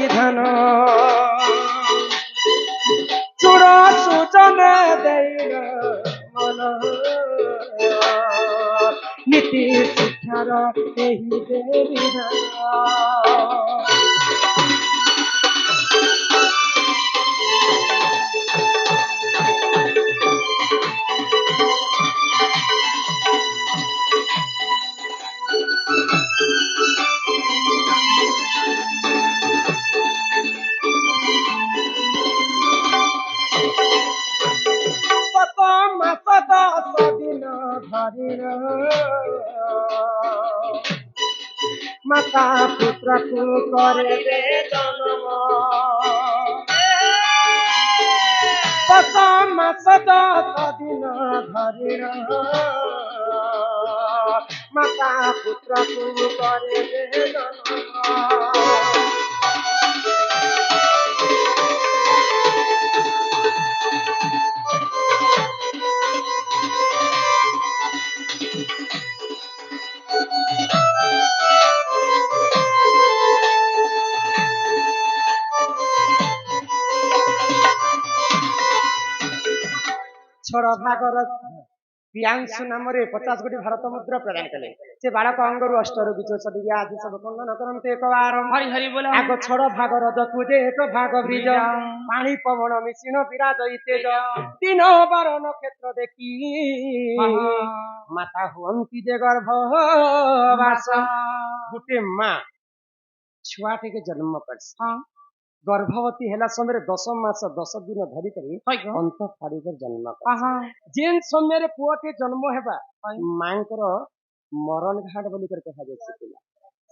विधान चूड़ सूचन देर मन नीति शिक्षार यही दे विधान माता पुत्र को करे दे जन्म 10 मास 10 दिन धरिण माता पुत्र को करे दे जन्म छोड़ भागर प्रियांशु नाम 50 कोटी भारत मुद्रा प्रदान कले से बालक अंगरू अष्टरू बीच चढ़ी आदि सब खंडन करते एक बार हरि हरि बोल आग छोड़ भागर जकुजे एक भाग ब्रिज पानी पवन मिश्रण विराज तेज दिन बार नक्षत्र देखी माता हुअंती जे गर्भवास गोटे माँ छुआटे के जन्म कर गर्भवती है समय 10 मास 10 दिन धरी अंत फाड़ी जन्म जेन समय पुअटे जन्म हेबा माँ मरण घाट बोली कहा जाए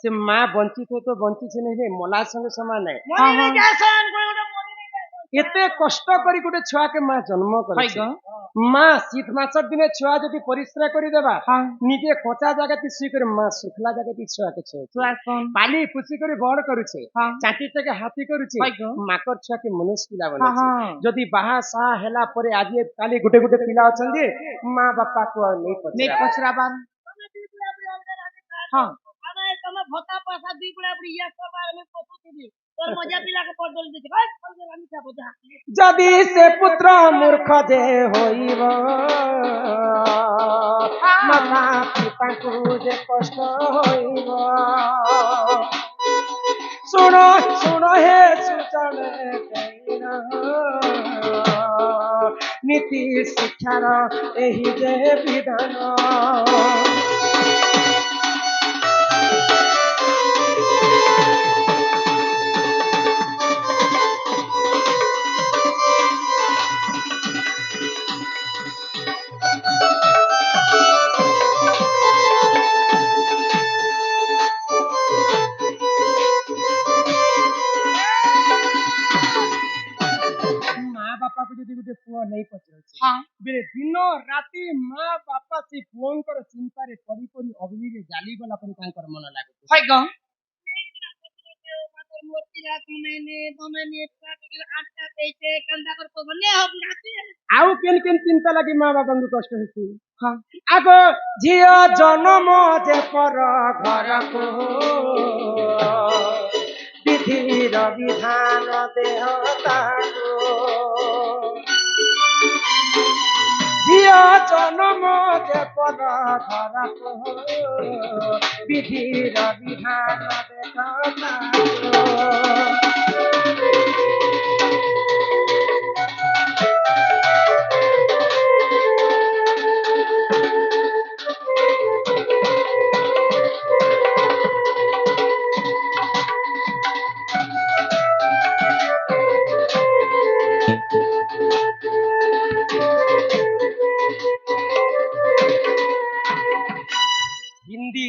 से माँ बंचित हो तो बंची नहीं मला संगे समान है एते कष्ट करी गोटे छुआ के माँ जन्म कर माँ शीत मास दिन छुआ जदि परिश्रा करदेबा निजे कचा जगह तीसी कर माँ सुखला जगह ती छुआ के छुआ पाली पुसी कर बड़ करुछे चाटी टके हाथी करुछे माकर छुआ के मनुष्य पिला बने जदि बाहा सा हेला परे आज काली गोटे गोटे पिला अछन जे माँ बापा को नहीं पछराबा हां हमें तमे भोता पैसा दी पड़ा पड़ी ये सब बारे में पछुती तोर मजा पिला के पड़ दल दे बस हम क्या बोझा जदि से पुत्र मूर्ख जे होइब माता पिता को जे कष्ट होइब सुनो सुनो हे सुचन देना नीति शिक्षार एही जे विधान नहीं पचर बेले दिन राति माँ बापा से पुओंकर चिंतार पड़ी पड़ी अग्नि जाली गला पर मन लगे आउ केन केन चिंता लगी माँ बापा कष्ट होती आग झियो जन्म जे पर घर को विधिर विधान देहता झियो जन्म जे पर घर को विधिर विधान देहता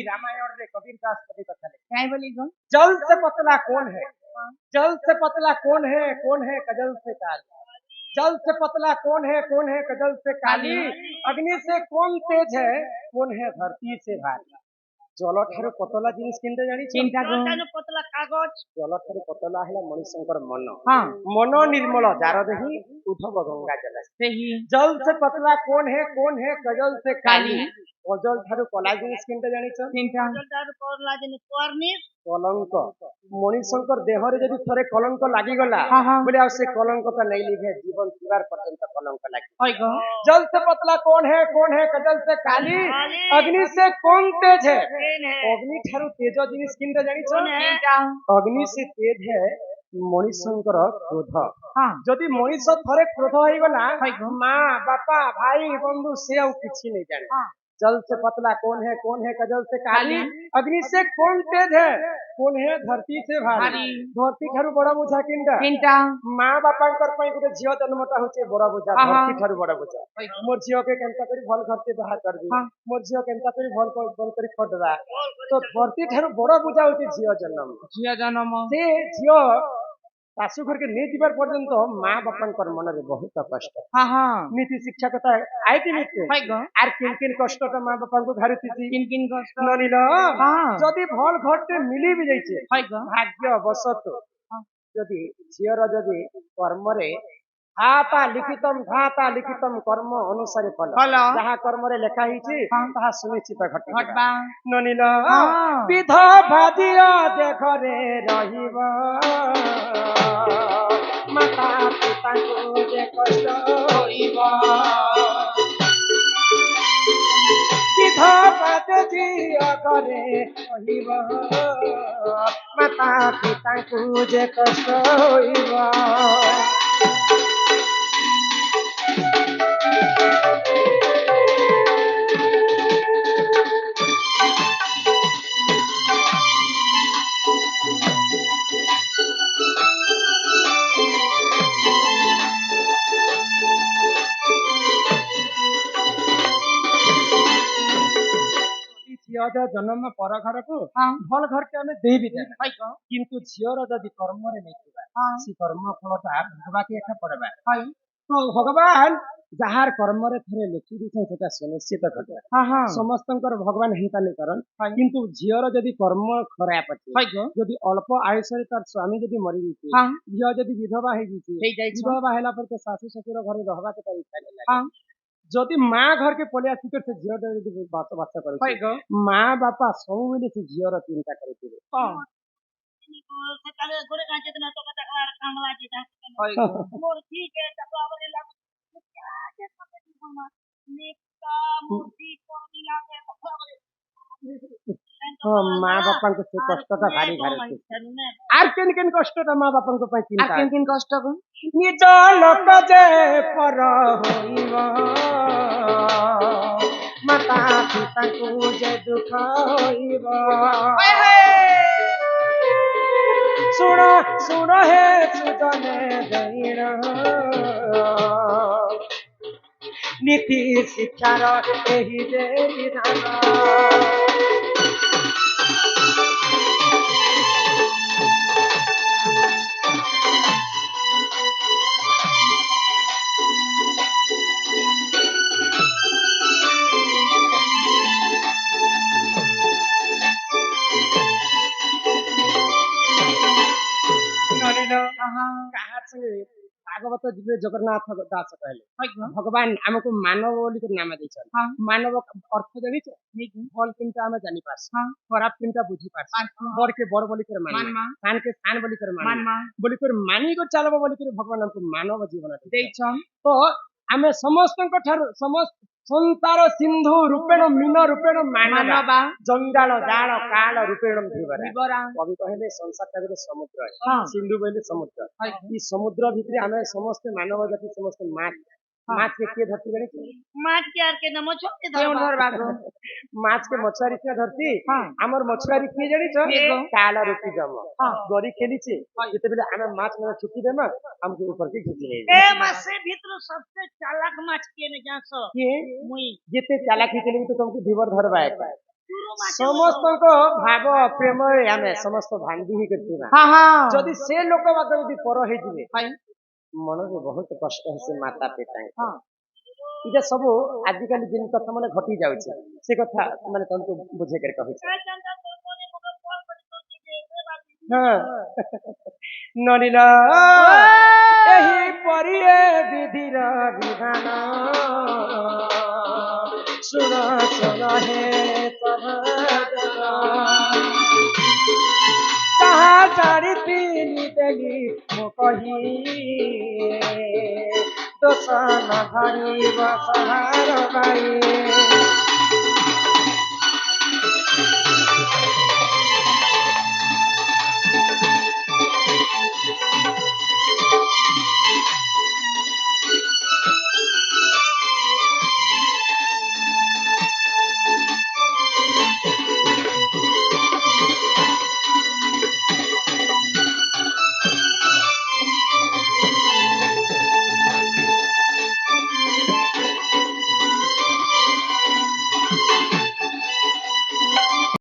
रामायण रे कबीर दास कवि कथा लिखे बोली जल से पतला कौन है जल से पतला कौन है कजल से काली जल से पतला कौन है कजल से काली अग्नि से कौन तेज है कौन है धरती से भारी जल ठारू पतला जिनिस किंतु जानी चिंता पतला कागज जल ठारू पतला है मनुष्यंकर मन मन निर्मल जार देही उद्धव गंगा जल जल से पतला कौन है कजल से काली कजल ठारू कला जिनिस किंतु जानी चिंता कजल ठारू कला जिनिस कलंक मनीषकर देहरे जदि थरे कलंक लागिगला बोले से कलंकता नहीं लिखे जीवन पूरा पर्यंत कलंक लगे। जल से पतला कौन है कजल से काली अग्नि से कौन तेज है अग्नि ठारू तेज जिनिस किंता जानिछ अग्नि से तेज है मनीषकर क्रोध जदि मनीष थरे क्रोध हो गला माँ बापा भाई बंधु से ଆଉ କିଛି नहीं जाने। जल से पतला कौन है कजल से काली अग्नि से कौन तेज है धरती से भारी धरती ठारू बड़ बुझा किंटा माँ बापांकर पई गुटे झियो जन्मटा होचे बड़ बुझा धरती ठारू बड़ बुझा मोर झियो के केनता करी भल घर से बाहर कर दी मोर झियो केनता करी भल करी खटदा तो धरती ठारू बड़ बुझा होचे झियो जन्म से झियो शाशु घर के नहीं जीवार पर्यंत माँ बापांकर मन रे बहुत कष्ट नीति शिक्षा कथा आए कि नीति आर किन कष्टटा माँ बापा को घारुती किन कष्ट ननिल जदि भल घरटे मिली भी जाइछे भाग्य बसत जदि झियर जदि कर्म रे घाता लिखितम कर्म अनुसारे फल जहा कर्म रे लेखा हिची ताहा सुनिश्चित घटबा ननिल विधवा दिया देख रे रहिबा माता पिता को जे कष्ट होइबा विधवा दिया करे रहिबा माता पिता को जे कष्ट होइबा। जन्म पर घर को भल घर के हमें दे भी देना किंतु झीर जदि कर्म रे नहीं सी कर्म फलटा भगवा के एका पड़बा तो भगवान जहार कर्म रे थरे लिखि दिछन सेटा सुनिश्चित घटे समस्तंकर भगवान हिता नहीं करन किंतु झीर जदि कर्म खराब अछि जदि अल्प आयुष रे तार स्वामी जदि मरि जइते झियो जदि विधवा हे जइते विधवा हेला पर के सासू ससुर घर रहबा के तार इच्छा नहीं लागे जदि माँ घर के पलिया सिकर से झियो जदि बात करे माँ बापा सब मिले से झियो र चिंता करते सकाले गोरे काचे ना तो कटा कामला जी था मोर ठीक है तब आवले लाग क्या के सब निका मूर्ति को मिला के माँ बापा को से कष्टटा भारी घारे आर केन कष्टटा माँ बापा को पई चिंता आर केन कष्ट को निज लोक जे पर होइबा माता पिता को जे दुख होइबा सुन हे सुजने दैण नीति शिक्षार एही जे विधान भागवत जी जगन्नाथ दास कहले भगवान हमको मानव बोली के नाम देछन मानव अर्थ जानि छ फल किनता हम जानि पास खराब किनता बुझी पास बर के बर बोली कर मान खान के खान बोली कर मान बोली कर मानी को चलबो बोली कर भगवान हमको मानव जीवन देछन तो हमें समस्त समस्त संसार सिंधु रूपेण मीन रूपेण मानव जंजाल जाल काल रूपेण धीवरा कवि कहले संसार ता समुद्र है सिंधु बोले समुद्र ई समुद्र भीतर हमें समस्त मानव जाति समस्त माछ के धरती गणी माछ के आर के न मछो के धर बागो माछ के मछुआरी के धरती हमर मछुआरी के जानि छ काला रूपी जम गरी खेली छे जते बेले हमें माछ में छुट्टी देमा हमके ऊपर के खींच ले ए मासे भीतर सबसे चालाक माछ के ने जासो के मुई जते चालाक खींचले तो तुमको धीवर धरबा है समस्त को भाव प्रेम हमें समस्त भांडी ही करती जदि से लोक बात जदि पर हे जिवे मन को बहुत कष्ट है से माता पिता इजे सब आजिकल जिन कथा माने घटी जाउछे से कथा माने तुमको बुझे कर कहै ननिला एही परिए विधिर विधान सुन सुन हे तब ଯାହା ଜାଣିଥିଲି ଦେଲି ମୁଁ କହି ଦୋଷ ନ ଧରିବ ସହାର ଭାଇ